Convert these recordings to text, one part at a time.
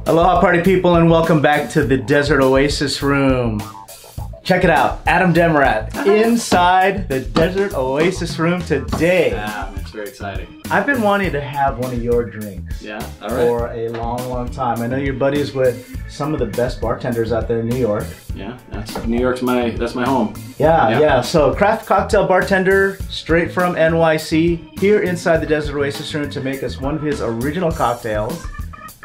Aloha party people and welcome back to the Desert Oasis Room. Check it out, Adam Demerath inside the Desert Oasis Room today. Yeah, it's very exciting. I've been wanting to have one of your drinks for a long time. I know you're buddies with some of the best bartenders out there in New York. Yeah, New York's my home. Yeah. So craft cocktail bartender straight from NYC here inside the Desert Oasis Room to make us one of his original cocktails.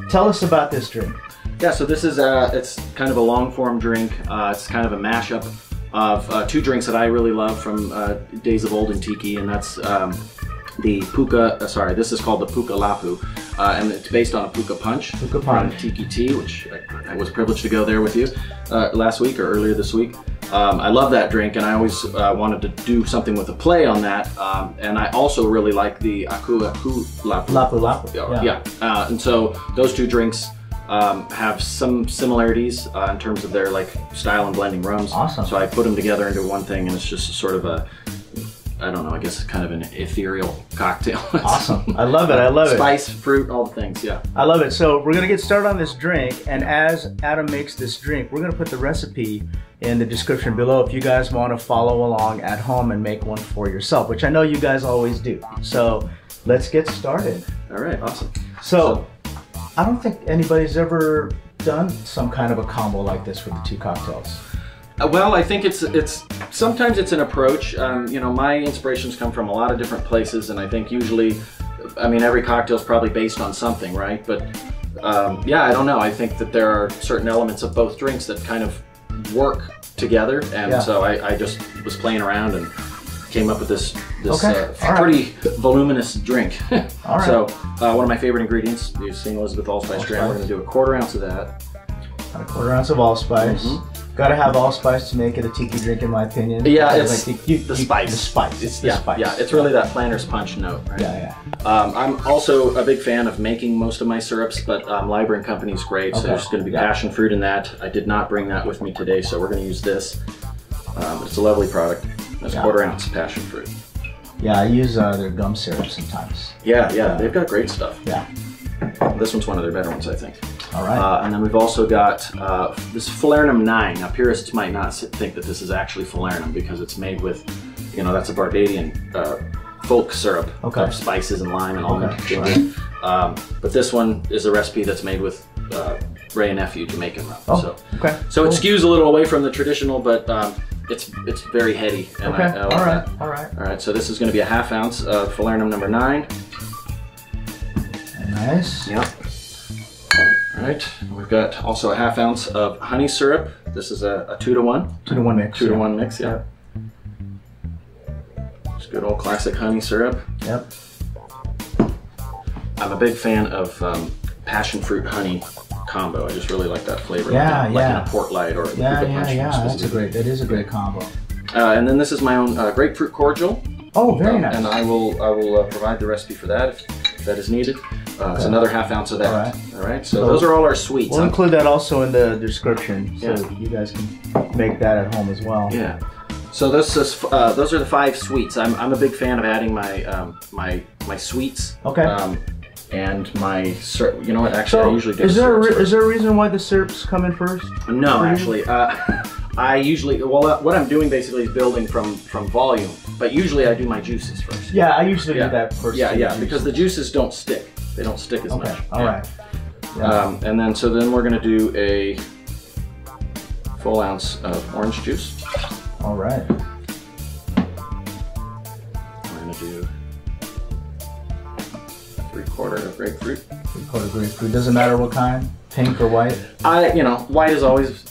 Tell us about this drink. Yeah, so this is it's kind of a long form drink. It's kind of a mashup of two drinks that I really love from days of old in Tiki, and that's the Puka, this is called the Puka Lapu, and it's based on a Puka punch from Tiki-Ti, which I was privileged to go there with you last week or earlier this week. I love that drink, and I always wanted to do something with a play on that, and I also really like the Lapu Lapu. Yeah. And so those two drinks have some similarities in terms of their style and blending rums. Awesome. So I put them together into one thing, and it's just sort of a, I don't know, I guess it's kind of an ethereal cocktail. Awesome. I love it. I love it. Spice, fruit, all the things. Yeah. I love it. So we're going to get started on this drink, and as Adam makes this drink, we're going to put the recipe in the description below if you guys want to follow along at home and make one for yourself, which I know you guys always do. So let's get started. All right. Awesome. So I don't think anybody's ever done some kind of a combo like this with the two cocktails. Well, I think it's sometimes it's an approach. You know, my inspirations come from a lot of different places, and I think usually, I mean, every cocktail is probably based on something, right? But yeah, I don't know. I think that there are certain elements of both drinks that kind of work together, and so I just was playing around and came up with this pretty voluminous drink. All right. So one of my favorite ingredients, you've seen Elizabeth Allspice Dram. We're going to do a 1/4 ounce of that. A 1/4 ounce of allspice. Gotta have allspice to make it a tiki drink, in my opinion. Yeah, it's the spice. The spice. It's the spice. Yeah, it's really that Flanders punch note, right? Yeah. I'm also a big fan of making most of my syrups, but Library & Company is great, so there's going to be passion fruit in that. I did not bring that with me today, so we're going to use this. It's a lovely product. That's 1/4 ounce passion fruit. Yeah, I use their gum syrup sometimes. Yeah, they've got great stuff. Yeah. This one's one of their better ones, I think. All right. And then we've also got this Falernum 9. Now, purists might not think that this is actually Falernum because it's made with, you know, that's a Barbadian folk syrup of spices and lime and all that. But this one is a recipe that's made with Wray and Nephew Jamaican rum. So it skews a little away from the traditional, but it's very heady. And I like that. All right. So this is going to be a 1/2 ounce of Falernum number 9. Nice. Yep. All right. We've got also a 1/2 ounce of honey syrup. This is a 2-to-1. 2-to-1 mix. 2-to-1 mix. Yeah. Just good old classic honey syrup. Yep. I'm a big fan of passion fruit honey combo. I just really like that flavor. Yeah, like in a port light or a Puka punch. That is a great combo. And then this is my own grapefruit cordial. Oh, very nice. And I will provide the recipe for that if that is needed. It's another 1/2 ounce of that. All right. So those are all our sweets. We'll include that also in the description, so you guys can make that at home as well. Yeah. So those are the 5 sweets. I'm a big fan of adding my my sweets. Okay. And my syrup. You know what? Actually, I usually do. Is there a reason why the syrups come in first? No, actually. I usually, what I'm doing basically is building from volume, but usually I do my juices first. Yeah, I usually do that first. Yeah, because the juices don't stick. They don't stick as much. All right. And then we're going to do a full ounce of orange juice. All right. We're going to do 3/4 of grapefruit. 3/4 grapefruit. Doesn't matter what kind, pink or white. White is always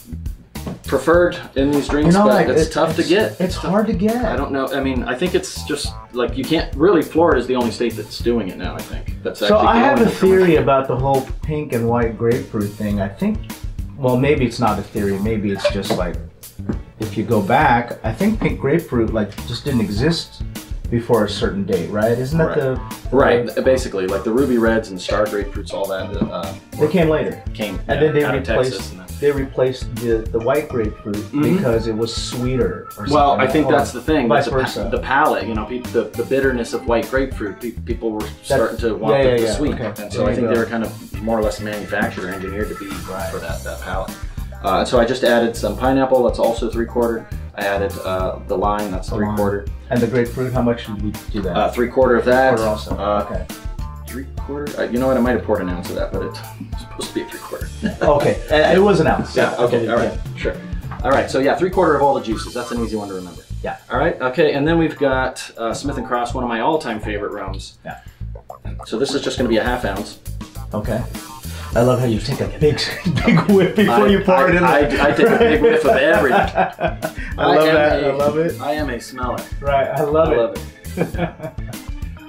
preferred in these drinks, but it's tough to get. It's hard to get. I don't know. I mean, I think it's just like you can't really. Florida is the only state that's doing it now. I think that's so. I have a theory about the whole pink and white grapefruit thing. I think, well, maybe it's not a theory. Maybe it's just like, if you go back, I think pink grapefruit just didn't exist before a certain date, right? Isn't that basically, like the ruby reds and star grapefruits, all that. They came later. And then they replaced the white grapefruit because it was sweeter. Or well, I think that's the thing. Vice versa. The palate, you know, the bitterness of white grapefruit. People were starting to want the sweet, and so I think they were kind of more or less manufactured or engineered to be for that palate. So I just added some pineapple, that's also 3/4. I added the lime, that's 3/4. And the grapefruit, how much should we do that? 3/4 of that. 3/4 also. Okay. 3/4. You know what? I might have poured an ounce of that, but it's supposed to be a 3/4. Okay, it was an ounce. Yeah. Okay. All right. Yeah. Sure. All right. So yeah, 3/4 of all the juices. That's an easy one to remember. Yeah. All right. Okay. And then we've got Smith & Cross, one of my all-time favorite rums. Yeah. So this is just going to be a 1/2 ounce. Okay. I love how you take a big whiff before you pour it in there. I take a big whiff of everything. I love that. I love it. I am a smeller. Right. I love it.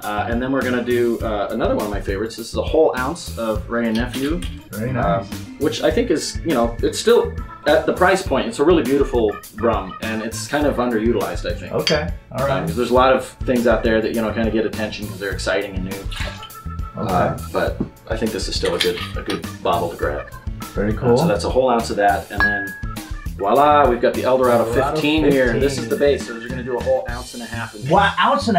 And then we're going to do another one of my favorites. This is a whole ounce of Wray and Nephew. Very nice. Which I think is, you know, it's still at the price point. It's a really beautiful rum, and it's kind of underutilized, I think. Okay. All right. There's a lot of things out there that, you know, kind of get attention because they're exciting and new. Okay. But I think this is still a good bottle to grab. Very cool. So that's a whole ounce of that, and then voila, we've got the Dorado 15 here. This is the base, so we're going to do a whole 1.5 ounces. Wow, 1.5 ounces?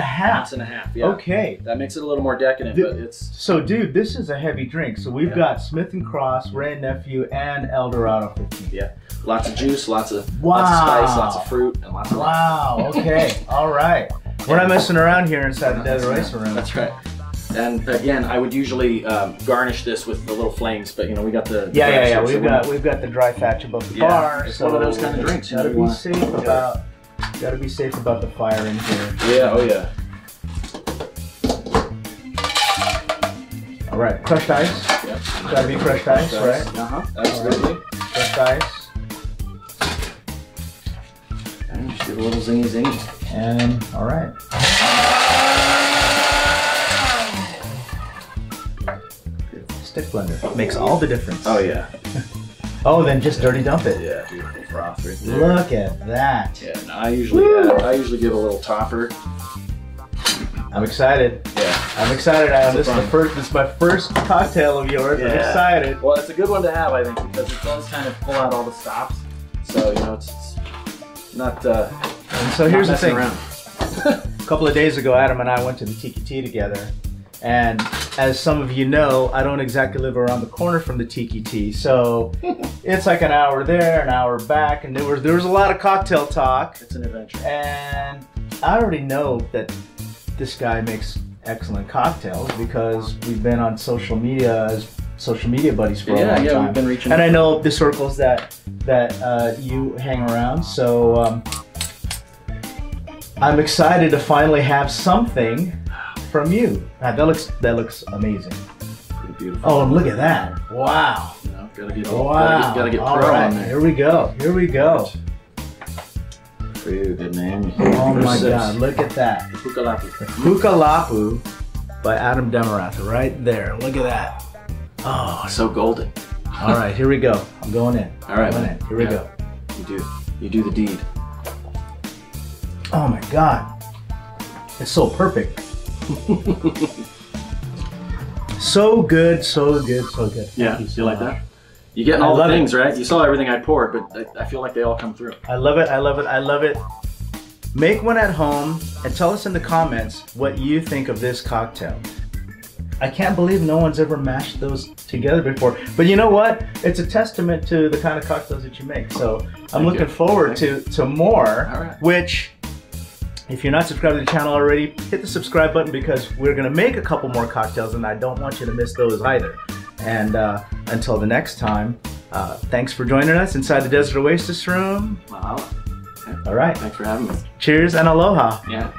1.5 ounces, yeah. Okay. That makes it a little more decadent, but it's... So, dude, this is a heavy drink. So we've got Smith & Cross, Wray and Nephew, and Dorado 15. Yeah. Lots of juice, lots of spice, lots of fruit, and lots of... Wow, okay. All right. We're not messing around here inside the Desert Oasis Room. That's right. And again, I would usually garnish this with the little flames, but you know we got the we've got the dry thatch above the bar. It's so one of those kind of drinks. Gotta be safe about the fire in here. Yeah. Oh yeah. All right, crushed ice. Yep. Gotta be crushed ice, right? Absolutely. Crushed ice. And just give a little zingy. And all right. Stick blender makes all the difference. Oh yeah. Oh, then just dirty dump it. Yeah, beautiful froth right there. Look at that. Yeah, and I usually give a little topper. I'm excited. Yeah, I'm excited, Adam. This is my first cocktail of yours. Yeah. I'm excited. Well, it's a good one to have, I think, because it does kind of pull out all the stops. So you know, it's not. And so here's the thing. A couple of days ago, Adam and I went to the Tiki-Ti together. And as some of you know, I don't exactly live around the corner from the Tiki-Ti, so it's like an hour there, an hour back, and there was a lot of cocktail talk. It's an adventure. And I already know that this guy makes excellent cocktails because we've been on social media as social media buddies for a long time. Yeah, we've been reaching. And I know the circles that you hang around, so I'm excited to finally have something from you. That looks amazing. Pretty beautiful. Oh, and look at that! Wow. You know, gotta get All pro right, on there. here we go. Here we go. Pretty good, man. Oh my God! Look at that. The Puka Lapu. Puka Lapu by Adam Demerath. Right there. Look at that. Oh, so golden. All right, here we go. I'm going in. All right, man. Here we go. You do the deed. Oh my God! It's so perfect. So good, so good, so good. Yeah, you like that? You're getting all the things, right? You saw everything I poured, but I feel like they all come through. I love it, I love it, I love it. Make one at home and tell us in the comments what you think of this cocktail. I can't believe no one's ever mashed those together before. But you know what? It's a testament to the kind of cocktails that you make. So I'm looking forward to more, which... If you're not subscribed to the channel already, hit the subscribe button because we're going to make a couple more cocktails and I don't want you to miss those either. And until the next time, thanks for joining us inside the Desert Oasis Room. Mahalo. All right. Thanks for having me. Cheers and aloha. Yeah.